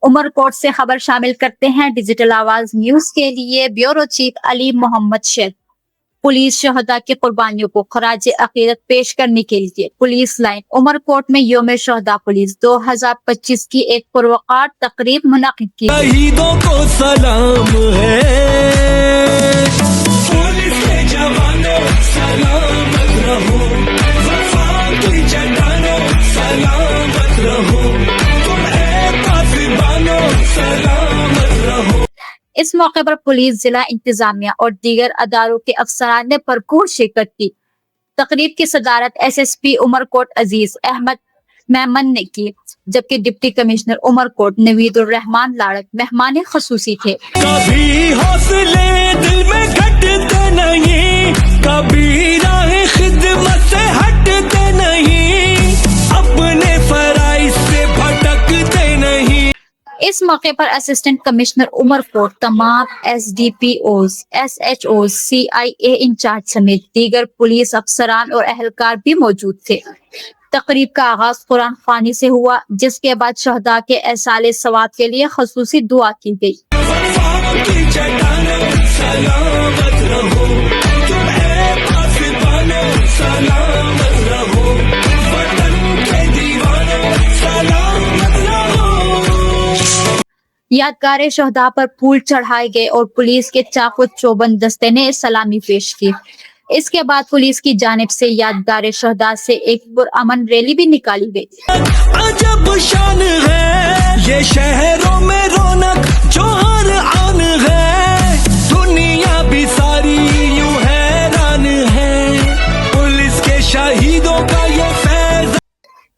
عمر کوٹ سے خبر شامل کرتے ہیں ڈیجیٹل آواز نیوز کے لیے بیورو چیف علی محمد شیخ۔ پولیس شہداء کی قربانیوں کو خراج عقیدت پیش کرنے کے لیے پولیس لائن عمر کوٹ میں یوم شہداء پولیس 2025 کی ایک پروقار تقریب منعقد کی گئی۔ شہیدوں کو سلام ہے، پولیس کے جوانوں سلامت رہو، وفا کی جوانوں سلامت رہو، تم اے پاسبانوں سلامت رہو۔ اس موقع پر پولیس، ضلع انتظامیہ اور دیگر اداروں کے افسران نے بھرپور شرکت کی۔ تقریب کی صدارت ایس ایس پی عمر کوٹ عزیز احمد میمن نے کی، جبکہ ڈپٹی کمشنر عمر کوٹ نوید الرحمان لاڑک مہمان خصوصی تھے۔ کبھی حوصلے دل میں گھٹتے نہیں، کبھی راہ خدمت سے ہٹتے نہیں، اپنے فرائض سے بھٹکتے نہیں۔ اس موقع پر اسسٹنٹ کمشنر عمر کوٹ، تمام S D P Os, S H Os, C I A incharge سمیت دیگر پولیس افسران اور اہلکار بھی موجود تھے۔ تقریب کا آغاز قرآن خوانی سے ہوا، جس کے بعد شہداء کے ایصال ثواب کے لیے خصوصی دعا کی گئی۔ وفا کی جوانوں سلامت رہو، تم اے پاسبانوں سلامت رہو، وطن کے دیوانوں سلامت رہو۔ یادگار شہداء پر پھول چڑھائے گئے اور پولیس کے چاق و چوبند دستے نے سلامی پیش کی۔ اس کے بعد پولیس کی جانب سے یادگار شہداء سے ایک پرامن ریلی بھی نکالی گئی۔ عجب شان ہے یہ شہروں میں رونق جو ہر آن ہے، دنیا بھی ساری یوں حیران ہے، پولیس کے شہیدوں کا یہ فیض۔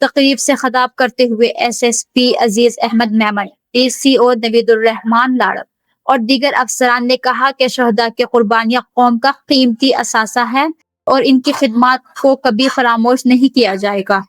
تقریب سے خطاب کرتے ہوئے ایس ایس پی عزیز احمد میمن، ڈی سی او نوید الرحمان لاڑک اور دیگر افسران نے کہا کہ شہداء کی قربانیاں قوم کا قیمتی اثاثہ ہے اور ان کی خدمات کو کبھی فراموش نہیں کیا جائے گا۔